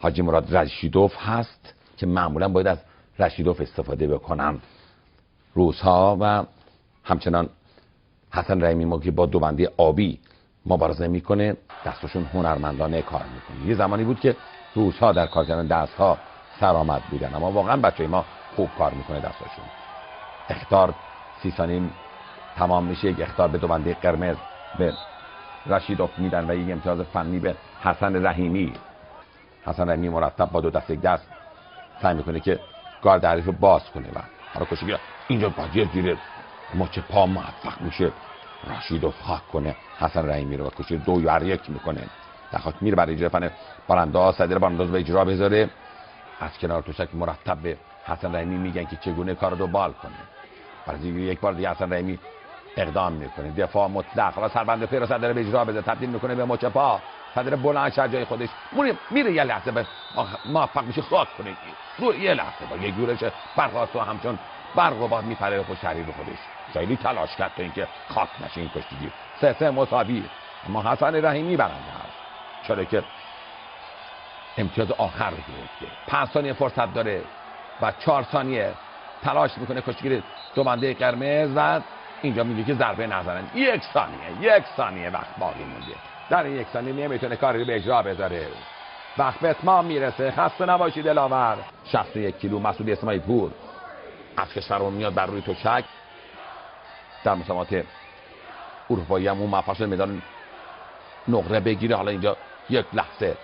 حاجی مراد رشیدوف هست که معمولا باید از رشیدوف استفاده بکنن روس‌ها و همچنان حسن رحیمی که با دوبنده آبی مبارزه میکنه دستشون هنرمندانه کار میکنه. یه زمانی بود که روس‌ها در کار کردن دستها سرآمد بودن، اما واقعا بچه‌ی ما خوب کار میکنه دستشون. اخطار 30 ثانیه تمام میشه، یک اخطار به دوبنده قرمز به رشیدوف میدن و یک امتیاز فنی به حسن رحیمی. حسن رحیمی مرتب با دو دست یک دست سعی میکنه که گارد حریف رو باز کنه و حالا کشیگیر اینجا باجی زیر مچ پا موفق میشه رشیدوف خاک کنه حسن رحیمی رو و کشیگیر 2-1 میکنه. در خاک میره برای اجرای فن بارانداز. صدر بارانداز به اجرا بذاره. از کنار تشک مرتب به حسن رحیمی میگن که چگونه کار رو بال کنه. برای یک بار دیگه حسن رحیمی اقدام میکنه، دفاع مطلق. حالا سربند پی رو صدر به اجرا بذاره، تبدیل میکنه به مچ پا. صدر بلند شد جای خودش میره یه لحظه به موفق میشه خاک کنه یه لحظه با یه گورش برخاست و همچون برق و باد میپره به شریر خودش. خیلی تلاش کرد تا اینکه خاک نشه این کشتیگیر. 3-3 مساوی. اما حسن رحیمی برنده هست چرا که امتیاز آخر رو گرفته. 5 ثانیه فرصت داره و 4 ثانیه تلاش میکنه کشتیگیر دوبنده قرمز و اینجا میگه که ضربه نزنن. 1 ثانیه وقت باقی مونده. در این 1 ثانیه نمیتونه کاری رو به اجرا بذاره. وقت به اتمام میرسه. خسته نباشید دلاور. 61 کیلو مسعود اسماعیل پور از کشورمون میاد بر روی تشک. در مسابقات اروپایی هم اون موفق شد مدال نقره بگیره. حالا اینجا یک لحظه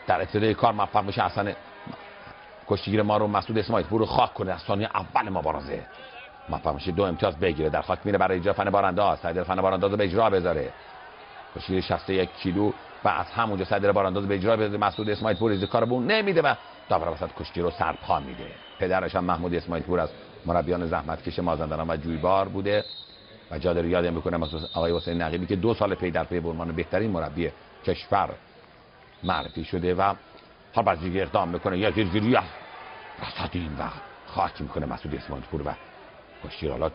در ابتدای کار موفق میشه حسن کشتیگیر ما رو مسعود اسماعیل پور رو خاک کنه. از ثانیه اول مبارزه موفق میشه 2 امتیاز بگیره. در خاک میره برای اجرا فن بارانداز. صدر فن بارانداز رو به اجرا بذاره. کشتیگیر 61 کیلو و از همونجا صدر بارانداز به اجرا بذاره. مسعود اسماعیل پور از کار بون نمیده و داور وسط کشتی رو سرپا میده. پدرش هم محمود اسماعیل پور از مربیان زحمتکش مازندران و جویبار بوده و جا داره یادم بکنم آقای حسین نقیبی که 2 سال پی در پی به عنوان بهترین مربی کشور معرفی شده و حال بازیگر اقدام میکنه. یه گیرگیری رصدین و خاک میکنه مسعود اسماعیل پور و کشتی حالا 4-1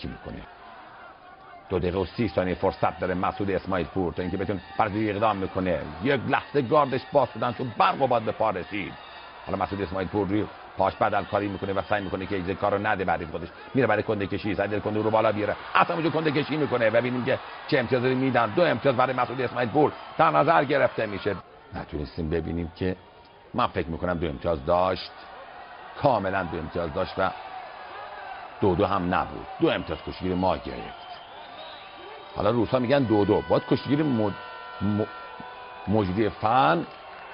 میکنه. 2 دقیقه و 30 ثانیه فرصت داره مسعود اسماعیل پور تا اینکه بتونه بازی اقدام میکنه. یک لحظه گاردش باز شدن چون برق و باد به پا رسید. حالا مسعود اسماعیل پور روی پاش بدل کاری میکنه و سعی میکنه که این کارو نده برای خودش. میره برای کنده کشی. صدر کنده رو بالا بیاره. اصلا اونجا کنده کشی میکنه. ببینیم که چه امتیازی میدن. 2 امتیاز برای مسعود اسماعیل پور در نظر گرفته میشه. نتونستیم ببینیم که من فکر میکنم 2 امتیاز داشت. کاملا 2 امتیاز داشت و 2-2 هم نبود. 2 امتیاز کشتیگیر ما گرفت. حالا روس‌ها میگن 2-2 باید کشتیگیر مجری فن.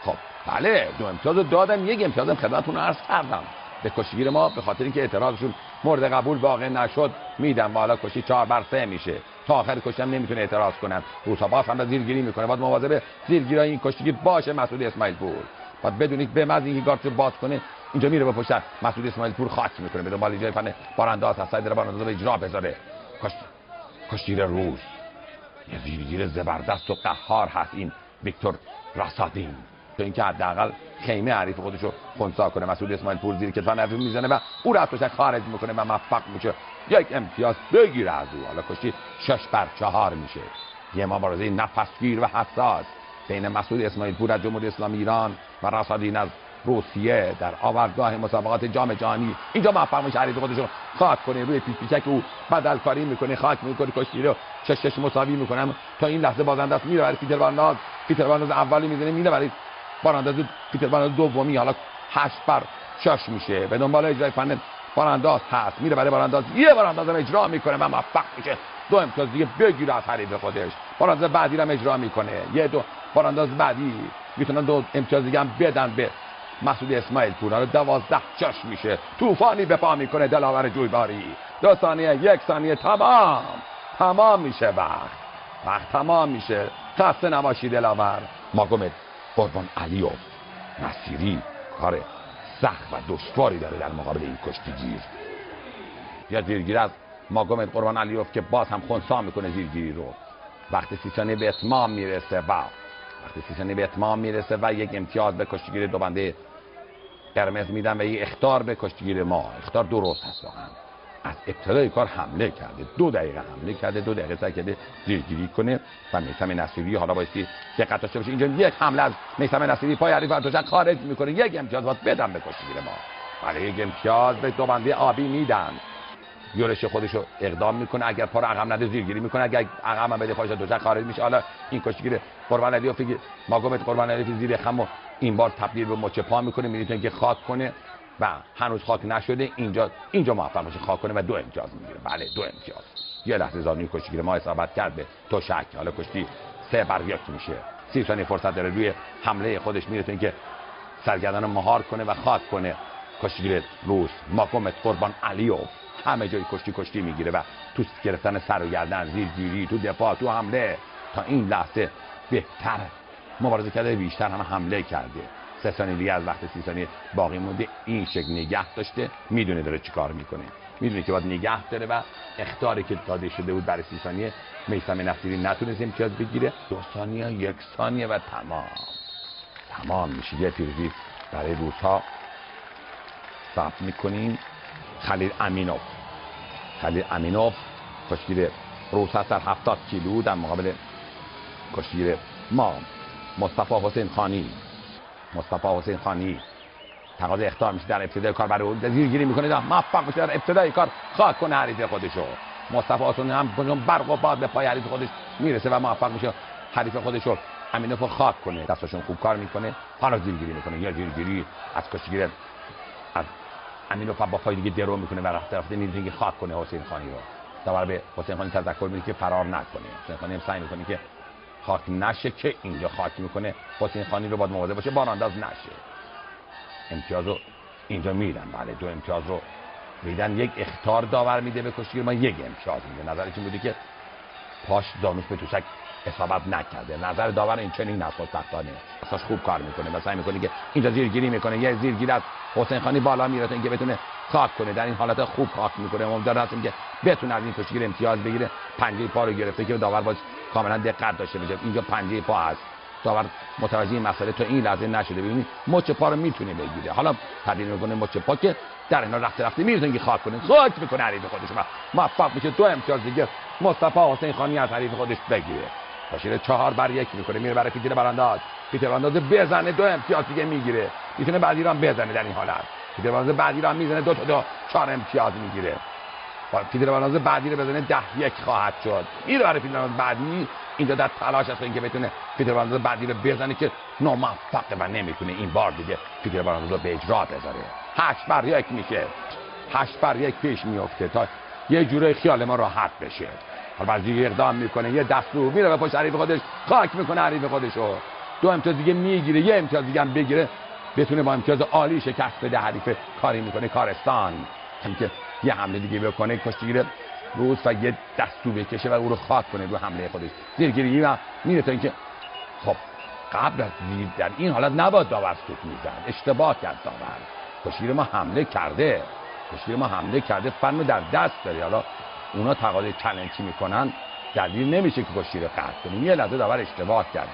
خب بله 2 امتیاز دادم. 1 امتیازم خدمتتون عرض کردم به کشتیگیر ما به خاطر اینکه اعتراضشون مورد قبول واقع نشد میدم و حالا کشتی 4-3 میشه. تا آخر کشتی هم نمیتونه اعتراض کنن. روس‌ها باز هم زیرگیری میکنه. باید مواظب زیرگیری این کشتیگیر باشه. مسعود اسماعیل پور باید بدونید به محض اینکه گاردش باز کنه اینجا میره به پشت مسعود اسماعیل پور خاک میکنه. به دنبال اجرای فن بارانداز هست. صدر بارانداز رو اجرا بذاره. کشتیگیر روس یه زیرگیر زبردست و قهار هست این ویکتور راسادین تا اینکه حداقل خیمه حریف خودش رو خنثی کنه. مسعود اسماعیل پور زیر کتف حریف میزنه و او رو از تشک خارج میکنه و موفق میشه 1 امتیاز بگیره از او. حالا کشتی 6-4 میشه. یه مبارزه نفسگیر و حساس بین مسعود اسماعیل پور از جمهوری اسلامی ایران و راسادین از روسیه در آوردگاه مسابقات جام جهانی. اینجا موفق میشه حریف خودش رو خاک کنه. روی پیچک او بدل کاری میکنه. خاک میکنه. کشتی رو 6 مساوی میکنه. تا این لحظه بازنده است. میره برای پیتر بارانداز اولی میزنه. میره برای بارانداز پیتر بارانداز دومی. حالا 8-6 میشه. به دنبال اجرای فن بارانداز هست. میره برای بارانداز. یه بارانداز هم اجرا میکنه و موفق میشه 2 امتیاز دیگه بگیره از حریف خودش. بارانداز بعدی هم اجرا میکنه. یه 2 بارانداز بعدی میتونن 2 امتیاز دیگه هم بدن به مسعود اسماعیل پور. 12-6 میشه. طوفانی به پا میکنه دلاور جویباری. 2 ثانیه 1 ثانیه تمام میشه. وقت تمام میشه. خسته نباشید دلاور. ماگومد قربان علیوف نصیری کار سخت و دشواری داره در مقابل این کشتیگیر. یا زیرگیری از ماگومد قربان علیوف که باز هم خنثی میکنه زیرگیری رو. وقت 30 ثانیه به اتمام میرسه و 1 امتیاز به کشتیگیر دوبنده قرمز میدن و 1 اخطار به کشتیگیر ما. اخطار درست هست واقعا. از ابتدای کار حمله کرده، 2 دقیقه حمله کرده، 2 دقیقه سعی کرده زیرگیری کنه و میثم نصیری حالا بایستی دقت داشته باشه. اینجا یک حمله از میثم نصیری پای حریف تشک خارج میکنه، یک امتیاز باید بدم به کشتیگیر ما. ولی یک امتیاز به دوبنده آبی میدن. یورش خودشو اقدام میکنه، اگر پا رو عقب نده زیرگیری میکنه، اگر عقب هم بده پاش تشک خارج میشه. حالا این کشتیگیر قربان علی فیگی ماگومت قربان علی زیر خمو این بار تبدیل به مچ پا میکنه، میتونه که خاک کنه و هنوز خاک نشده. اینجا موفق میشه خاک کنه و 2 امتیاز میگیره. بله 2 امتیاز. یه لحظه زانوی کشتیگیر ما اصابت کرد به تشک. حالا کشتی 3 بر 1 میشه. 30 ثانیه فرصت داره روی حمله خودش، میتونه که سرگردان مهار کنه و خاک کنه. کشتیگیر روس ماگومت قربان علیوف همه جای کشتی میگیره و تو گرفتن سر و گردن، زیرگیری، تو دفاع، تو حمله تا این لحظه بهتر مبارزه کرده، بیشتر هم حمله کرده. 3 ثانیه دیگه از وقت 30 ثانیه باقی مونده. این شکل نگه داشته، میدونه داره چیکار میکنه، میدونه که باید نگه داره و اخطاری که داده شده بود برای 30 ثانیه میثم نصیری نتونست امتیاز بگیره. 2 ثانیه، 1 ثانیه و تمام میشه. یه پیروزی برای روس‌ها ثبت میکنیم. خلیل امینوف کشتیگیر روس هست در 70 کیلو در مقابل کشتیگیر ما مصطفی حسین خانی. تقاضای اخطار میشه در ابتدای کار برای او، زیرگیری میکنه، موفق میشه در ابتدای کار خاک کنه حریف خودشو. مصطفی حسین هم برق و باد به پای حریف خودش میرسه و موفق میشه حریف خودشو امینوف خاک کنه. دستاشون خوب کار میکنه. حالا زیرگیری میکنه، یا زیرگیری از کشتیگیر از امینوف با پای دیگه درو میکنه و رفته میره خاک کنه حسین خانی رو. دوباره به حسین خانی تذکر میده که فرار نکنه. حسین خانی هم سعی میکنه که خاک نشه، که اینجا خاک میکنه. حسین خانی رو باید مواظب باشه بارانداز نشه. امتیازو اینجا میدن. بله 2 امتیاز رو میدن. 1 اخطار داور میده به کشتیگیر ما، 1 امتیاز میده. نظرش این بوده که پاش دانوش به تشک اصابت نکرده. نظر داور این چنین است. خوشبختانه اساس خوب کار میکنه و سعی میکنه که اینجا زیرگیری میکنه. یه زیرگیری از حسین خانی بالا میره تا اینکه بتونه خاک کنه. در این حالت خوب خاک میکنه. امیدوار هستیم که بتونه از این کشتیگیر امتیاز بگیره. پنجه پا رو گرفته که داور باید کاملا دقت داشته باشه. اینجا پنجه پا هست. داور متوجه این مسئله تا این لحظه نشده. ببینید مچ پا رو میتونه بگیره. حالا تبدیل میکنه مچ پا که در اینا رفته میتونه که خاک کنه. خاک میکنه حریف خودش و موفق میشه 2 امتیاز دیگه مصطفی حسین خانی از حریف خودش بگیره. کشتیگیر 4 بر 1 میکنه. میره برای پیتر برانداز بزنه. 2 امتیاز دیگه میگیره. میتونه بعدی رو هم بزنه. در این حالت پیتر برانداز بعدی رو هم میزنه. 2 تا 2 4 امتیاز میگیره. پیتر برانداز بعدی رو بزنه 10-1 خواهد شد. میره برای پیتر برانداز بعدی. اینجا در تلاش هست اینکه بتونه پیتر برانداز بعدی رو بزنه که ناموفقه و نمیتونه این بار دیگه پیتر برانداز رو به اجرا بذاره. 8 بر 1 میشه. 8 بر 1 پیش میفته تا یه جوری خیال ما راحت بشه. حالا بعضی اقدام میکنه، یه دستور میره به پشت حریف خودش خاک میکنه حریف خودشو. 2 امتیاز دیگه میگیره. 1 امتیاز دیگه هم بگیره بتونه با امتیاز عالی شکست بده حریف. کاری میکنه کارستان که یه حمله دیگه بکنه کشتیگیر روس و یه دستو بکشه و او رو خاک کنه رو حمله خودش. زیرگیری و میره تا اینکه خب قبل از در این حالت نباید داور سوت میزد. اشتباه کرد داور. کشتیگیر ما حمله کرده. فن در دست داره. حالا اونا تقاضای چالنجی میکنن، دلیل نمیشه که کشتیگیر قطع کنیم. یه لحظه داور اشتباه کرد.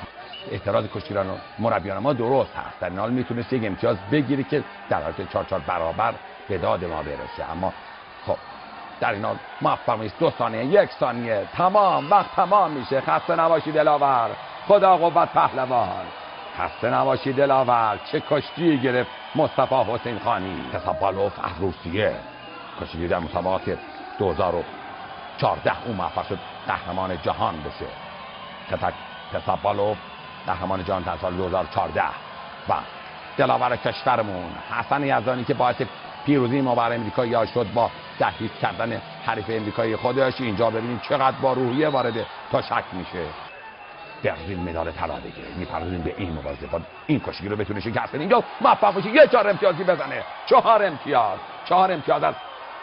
اعتراض کشتیگیران و مربیان ما درست هست. در این حال میتونست 1 امتیاز بگیری که در حالت 4-4 برابر به داد ما برسه. اما خب در این حال موفق نیست. 2 ثانیه، 1 ثانیه، تمام. وقت تمام میشه. خسته نباشی دلاور. خدا قوت پهلوان. خسته نباشی دلاور. چه کشتی گرفت مصطفی حسین خانی. تسابالوف از روسیه کشتیگیر در مسابقات 2014 اون موفق شد قهرمان جهان بشه. تسابالوف قهرمان جهان در سال 2014 و دلاور کشورمون حسن یزدانی که باعث پیروزی ما بر امریکایی‌ها شد با تهدید کردن حریف امریکایی خودش. اینجا ببینید چقدر با روحیه وارد تشک میشه. برزیل مدال طلا بگیره. میپردازیم به این مبارزه. این کشتیگیر رو بتونه شکست کنه. اینجا موفق بشه یه 4 امتیازی بزنه. 4 امتیاز از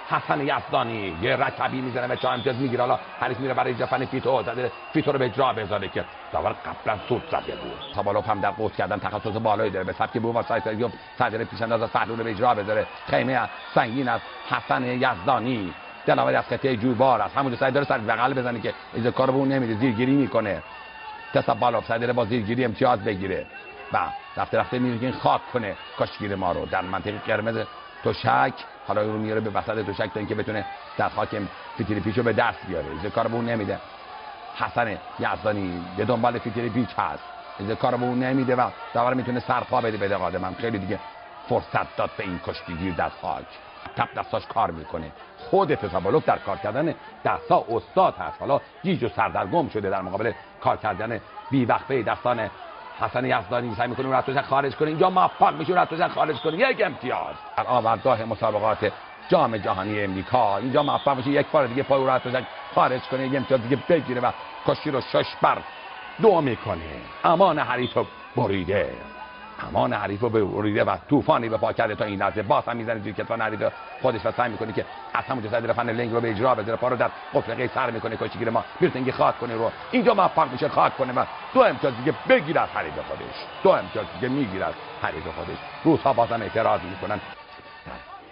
حسن یزدانی. یه رکبی میزنه و 4 امتیاز میگیره. حالا حریف میره برای جفن فیتو رو به اجرا بذاره که داور قبلا سوت زده بود. تابالوف هم در قوت کردن تخصص بالایی داره. به سبک بو و سایتریوم صدر پیشانداز از فهلو رو به اجرا بذاره. خیمه سنگین از حسن یزدانی. دلاور از قطعه جویبار است. همونجا سعی داره سر بغل بزنه که اجازه کار به اون نمیده. زیرگیری میکنه. تسابالوف سعی داره با زیرگیری امتیاز بگیره و رفته میره که خاک کنه کشتیگیر ما رو در منطقه قرمز تشک حالا رو میاره به وسط تشک تا اینکه بتونه در خاک فتیل پیچو به دست بیاره. این کار به اون نمیده. حسن یزدانی به دنبال فتیل پیچ هست. این کار به اون نمیده و داور میتونه سرپا بده به قادمم. خیلی دیگه فرصت داد به این کشتیگیر در خاک. تپ دستاش کار میکنه. خود تسابالوف در کار کردن دستا استاد هست. حالا گیج و سردرگم شده در مقابل کار کردن بی‌وقفه دستان حسن یزدانی. سعی میکنه اون رتوشک خارج کنه. اینجا موفق میشه رتوشک خارج کنه. یک امتیاز در آوردگاه مسابقات جام جهانی امریکا. اینجا موفق میشه یک بار دیگه پای رتوشک خارج کنه، یک امتیاز دیگه بگیره و کشتی رو 6-2 میکنه. امان حریف بریده. امان حریف رو بریده و طوفانی به پا کرده تا این لحظه. باز هم میزنه زیر کتفان حریف خودش و سعی میکنه که از همونجا صدر فن لنگ رو به اجرا بذاره. پا رو در قفل قیصر میکنه. کشتیگیر ما میرسنگی خاک کنه رو. اینجا موفق میشه خاک کنه و 2 امتیاز دیگه بگیره از حریف خودش. 2 امتیاز دیگه میگیره از حریف خودش. روس‌ها باز هم اعتراض میکنن.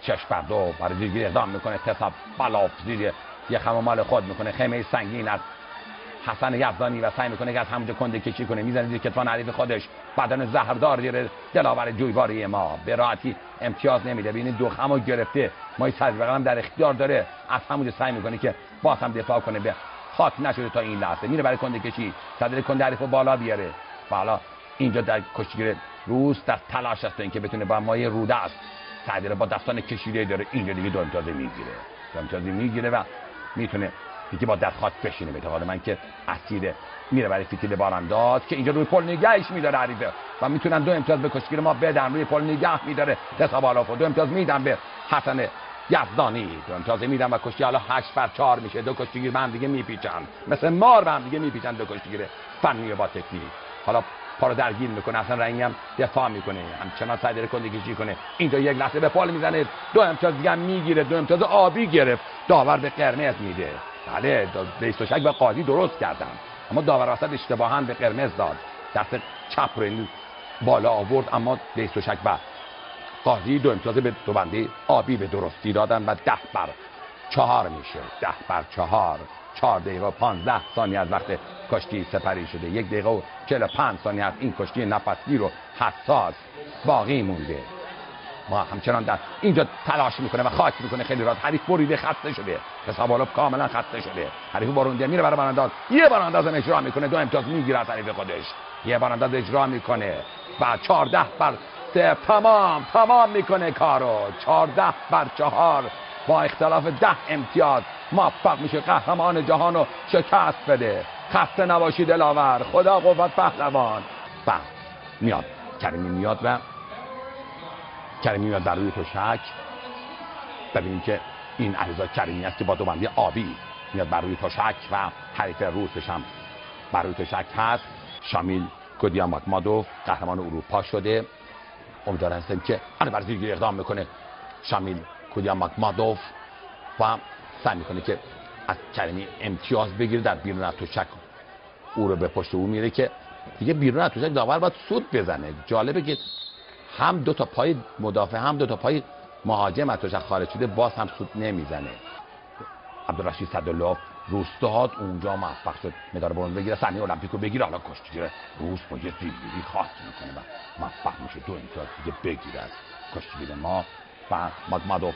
6-2 برای زیرگیری اقدام میکنه. تسابالوف زیر یه خمامال خود میکنه. خیمه سنگین از حسن یزدانی و سعی میکنه که از همونجا کنده کشی کنه. میزنه زیر کتفان حریف خودش. بدن زهردار زیر دلاور جویباری ما. به راحتی امتیاز نمیده. ببینید دو خمو گرفته. مای سربقل هم در اختیار داره. از همونجا سعی میکنه که باز هم دفاع کنه. به خاک نشده تا این لحظه. میره برای کنده کشی. صدر کنده حریف بالا بیاره. بالا اینجا در کشتیگیر روس در تلاش است اینکه بتونه با مایه روده است. صدر با دستان کشیده داره. اینجا دیگه 2 امتیاز میگیره. 2 امتیاز میگیره و میتونه دیگه با دست خاک بشینه. به اعتقاد من که اسیر میره برای فتیل بارانداز که اینجا روی پل نگهش میداره حریفه و میتونن 2 امتیاز به کشتیگیر ما بدن. روی پل نگه میداره تسابالوف. 2 امتیاز میدن به حسن یزدانی. 2 امتیاز میدن و کشتی حالا 8-4 میشه. 2 کشتیگیر به هم دیگه میپیچن. مثل مار به هم دیگه میپیچن. 2 کشتیگیر فنی با تکنیک. حالا پا رو درگیر میکنه. اصلا رنگی هم دفاع میکنه. همچنان سعی داره کنده کشی کنه. اینجا یک لحظه به پال میزنه. 2 امتیاز دیگه میگیره. 2 امتیاز آبی گرفت. داور به قرمز میده. بله رئیس تشک و قاضی درست کردن اما داور وسط اشتباهاً به قرمز داد. دست چپ رو بالا آورد اما رئیس تشک و قاضی 2 امتیاز به دو بنده آبی به درستی دادن و 10-4 میشه. 10-4 4 دقیقه و 15 ثانیه از وقت کشتی سپری شده. 1 دقیقه و 45 ثانیه از این کشتی نفسگیر و حساس باقی مونده. ما همچنان در اینجا تلاش میکنه و خاک میکنه. خیلی راحت حریف بریده خسته شده. تسابالوف کاملا خسته شده. حریف بارونده میره برای بارانداز. یه بارانداز هم اجرا میکنه. 2 امتیاز میگیره از حریف خودش. یه بارانداز اجرا میکنه و 14-3 تمام میکنه کارو. 14-4 با اختلاف 10 امتیاز موفق میشه قهرمان جهانو شکست بده. خسته نباشی دلاور. خدا قوت پهلوان. و میاد کریمی میاد و کریمی میاد بر روی تشک. ببینیم که این علیرضا کریمی است که با 2 بنده آبی میاد بر روی تشک و حریف روسش هم بر روی تشک هست. شامیل کودیاماکمادوف قهرمان اروپا شده. امیدوار هستیم که بر زیرگیری اقدام میکنه شامیل کودیاماکمادوف و سعی میکنه که از کریمی امتیاز بگیره. در بیرون از تشک او رو به پشت او میره که دیگه بیرون از تشک داور باید سود بزنه. جالبه که هم 2 تا پای مدافع هم 2 تا پای مهاجم از تشک خارج شده باز هم سود نمیزنه. عبدالرشید صدالله روس داد اونجا موفق شد مدال برنز بگیره. صحنه المپیک رو بگیره. حالا کشتیگیر روس با یه زیرگیری خاص میکنه و موفق میشه 2 امتیاز دیگه بگیره از کشتیگیر ما. و ماکمادوف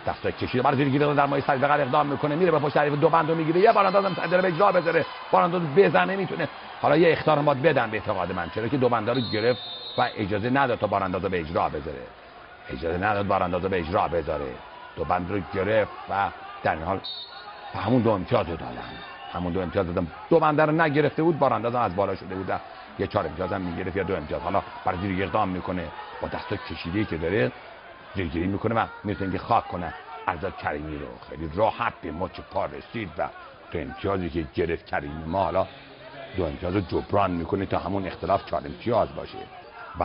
دست کشیده برای زیرگیری در مای سربقل اقدام میکنه. میره به پشت حریف 2 بند رو میگیره. یه بارانداز هم سعی به اجرا بذاره. بارانداز بزنه میتونه. حالا یه اخطار هم باید بدن به اعتقاد من چرا که 2 بنده رو گرفت و اجازه نداد تا بارانداز به اجرا بذاره. اجازه نداد بارانداز به اجرا بذاره. 2 بند رو گرفت و در این حال همون 2 امتیاز رو دادن. همون 2 امتیاز دادن. 2 بنده رو نگرفته بود. بارانداز هم از بالا شده بود. یه 4 امتیاز هم میگرفت یا 2 امتیاز. حالا برای زیرگیری اقدام میکنه. با دست کشیده‌ای که داره زیرگیری میکنه و میتونه که خاک کنه علیرضا کریمی رو. خیلی راحت به مچ پا رسید و 2 امتیازی که گرفت کریمی ما حالا 2 امتیاز رو جبران میکنه تا همون اختلاف 4 امتیاز باشه. و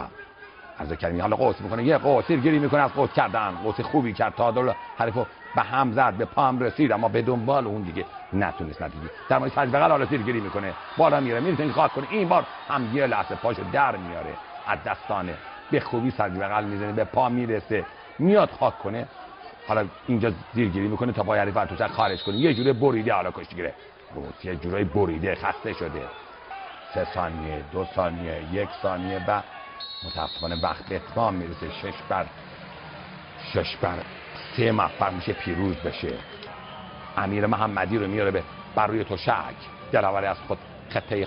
علیرضا کریمی حالا قوس میکنه. یه قوس زیرگیری میکنه. از قوس کردن قوس خوبی کرد. تعادل حریفو به هم زد. به پا هم رسید اما به دنبال اون دیگه نتونست. نتیجه در مورد سربقل حالا زیرگیری میکنه. بالا میره. میتونه خاک کنه. این بار هم یه لحظه پاشو در میاره از دستانه. به خوبی سربقل میزنه. به پا میرسه. میاد خاک کنه. حالا اینجا زیرگیری میکنه تا پای حریف از تشک خارج کنه. یه جوره بریده. حالا کشتیگیره روس یه جورایی بریده. خسته شده. 3 ثانیه 2 ثانیه 1 ثانیه و متاسفانه وقت به اتمام میرسه. 6 بر 3 موفق میشه پیروز بشه. امیر محمدی رو میاره بر روی تشک. دلاوری از خود خطه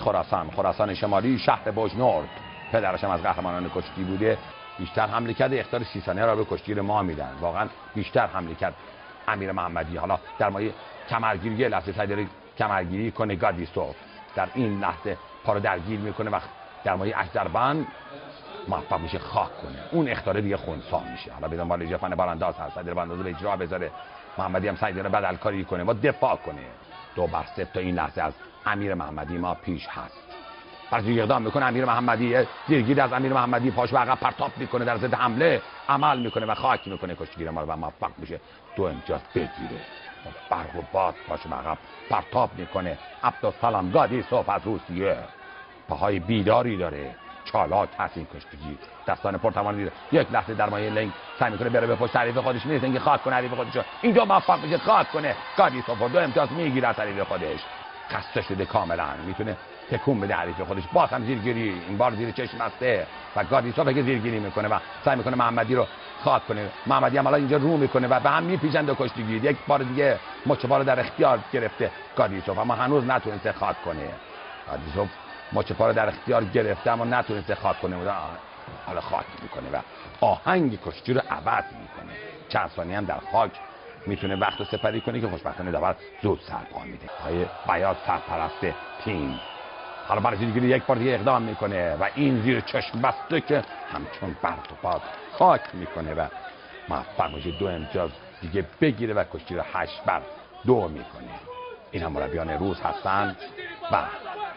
خراسان شمالی، شهر بجنورد، پدرش هم از قهرمانان کشتی بوده. بیشتر حمله کرده، اخطار 30 ثانیه را به کشتیگیر ما میدن. واقعا بیشتر حمله کرد امیر محمدی. حالا در مایه کمرگیری یه لحظه سعی داره کمرگیری کنه گادیسوف، در این لحظه پا رو درگیر میکنه و در مایه اژدربند موفق میشه خاک کنه. اون اخطار دیگه خنثی میشه. حالا به دنبال جفن بارانداز هست، سعی داره بارانداز به اجرا بذاره. محمدی هم سعی داره بدلکاری کنه و دفاع کنه. 2 بر 3 تا این لحظه از امیر محمدی ما پیش هست. برای اقدام میکنه امیر محمدی، زیرگیری از امیر محمدی، پاش به عقب پرتاب میکنه، در ضد حمله عمل میکنه و خاک میکنه کشتیگیر ما رو و موفق میشه 2 امتیاز بگیره. برق و باد پاش به عقب پرتاب میکنه. عبدالسلام گادیسوف از روسیه پاهای بیداری داره، چالاک هست این کشتیگیر، دستان پرتوان دیده. یک لحظه در مایه لنگ سعی میکنه بره به پشت حریف خودش، میرسه اینکه خاک کنه حریف خودش. اینجا موفق میشه خاک کنه گادیسوف، 2 امتیاز میگیره از حریف خودش. خسته شده کاملا، میتونه تکون بده حریف خودش. باز هم زیرگیری، این بار زیر چشم بسته و گادیسوف که زیرگیری میکنه و سعی میکنه محمدی رو خاک کنه. محمدی هم اینجا رو میکنه و به هم میپیچند و کشتیگیر. یک بار دیگه مچ پا رو در اختیار گرفته گادیسوف، اما هنوز نتونسته خاک کنه. گادیسوف مچ پا رو در اختیار گرفته اما نتونسته خاک کنه. حالا خاک میکنه و آهنگ کشتی رو عوض میکنه. چند ثانیه هم در خاک میتونه وقت رو سپری کنه که خوشبختانه داور زود سرپا میده. های بیاض سرپرست تیم حالا برای زیرگیری یک بار دیگه اقدام میکنه و این زیر چشم بسته که همچون برق و باد خاک میکنه و موفق میشه 2 امتیاز دیگه بگیره و کشتی رو 8 بر 2 میکنه. این هم مربیان روس هستن و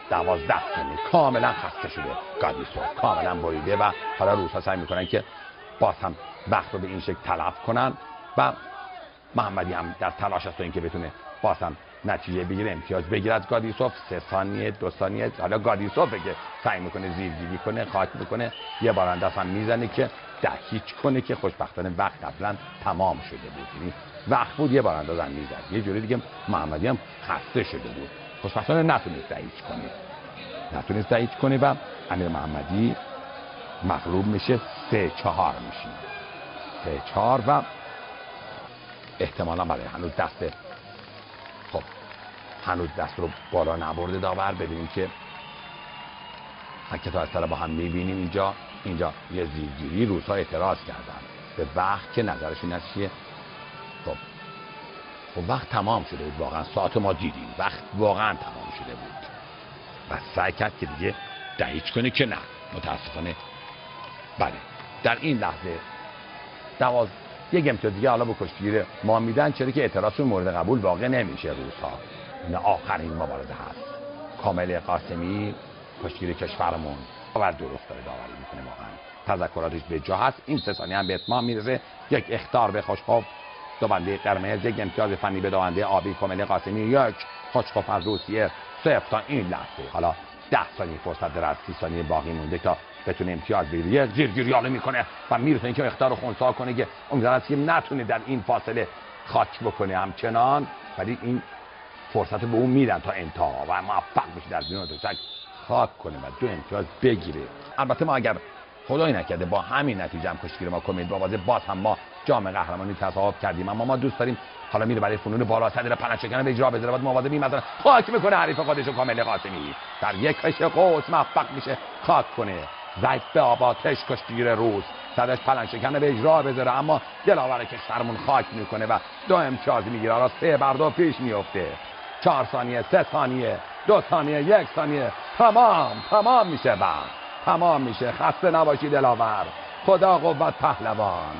12 ثانیه کاملا خسته شده گادیسوف، کاملا بریده و حالا روس ها سعی میکنن که باز هم وقت رو به این شکل تلف کنن و محمدی هم در تلاش است اینکه بتونه باز هم نتیجه بگیره، امتیاز بگیره از گادیسوف. 3 ثانیه 2 ثانیه حالا گادیسوفه که سعی میکنه زیرگیری کنه، خاک میکنه، یه بارانداز هم میزنه که در هیچ کنه که خوشبختانه وقت قبلا تمام شده بود. یعنی وقت بود یه بارانداز هم میزد. یه جوری دیگه محمدی هم خسته شده بود، خوشبختانه نتونست هیچ کنه و امیر محمدی مغلوب میشه. 3-4 میشه. 3-4 و احتمالا برای هنوز دست رو بالا نبرده داور. ببینیم که حرکت از با هم میبینیم اینجا یه زیرگیری. روس‌ها اعتراض کردن به وقت که نظرشون از چیه. خب وقت تمام شده بود، واقعا ساعت ما دیدیم وقت واقعا تمام شده بود و سعی کرد که دیگه دهیچ کنه که نه، متاسفانه بله در این لحظه 1 امتیاز دیگه حالا به کشتیگیر ما میدن، چرا که اعتراضشون مورد قبول واقع نمیشه. روس‌ها این آخرین مبارزه هست. کامل قاسمی کشتیگیر کشورمون و درست داره داوری میکنه، واقعا تذکراتش به جا هست. این 3 ثانیه هم به اتمام میرسه. 1 اخطار به خوشخوف، 2 بنده قرمز، 1 امتیاز فنی به دونده آبی کامل قاسمی، 1 خوشخوف از روسیه. 0 تا این لحظه حالا 10 ثانیه فرصت داره، از 30 ثانیه باقی مونده تا بتونه امتیاز بگیره. یه زیرگیری حالا میکنه و میرسه اینکه اخطار رو خنثی کنه که امیدوارم که نتونه در این فاصله خاک بکنه همچنان، ولی این فرصت به اون میدن تا انتها و موفق بشه در بیرون تشک خاک کنه و 2 امتیاز بگیره. البته ما اگر خدای نکرده با همین نتیجه هم کشتیگیر ما کمید بابازه باز هم ما جام قهرمانی تصاحب کردیم، اما ما دوست داریم حالا میره برای فنون بالاتر در پنجشکن به اجرا بذاره، بعد مواظبی مثلا خاک میکنه حریف خودشو. کامل قاسمی در یک کش قوس موفق میشه خاک کنه. زید به آباتش کشتیگیر روس صدش پلنگشکن به اجرا بذاره، اما دلاور کشورمون خاک میکنه و 2 امتیاز میگیره. حالا 3 بر 2 پیش میفته. 4 ثانیه، 3 ثانیه، 2 ثانیه، 1 ثانیه، تمام میشه. تمام میشه. خسته نباشید دلاور. خدا قوت پهلوان.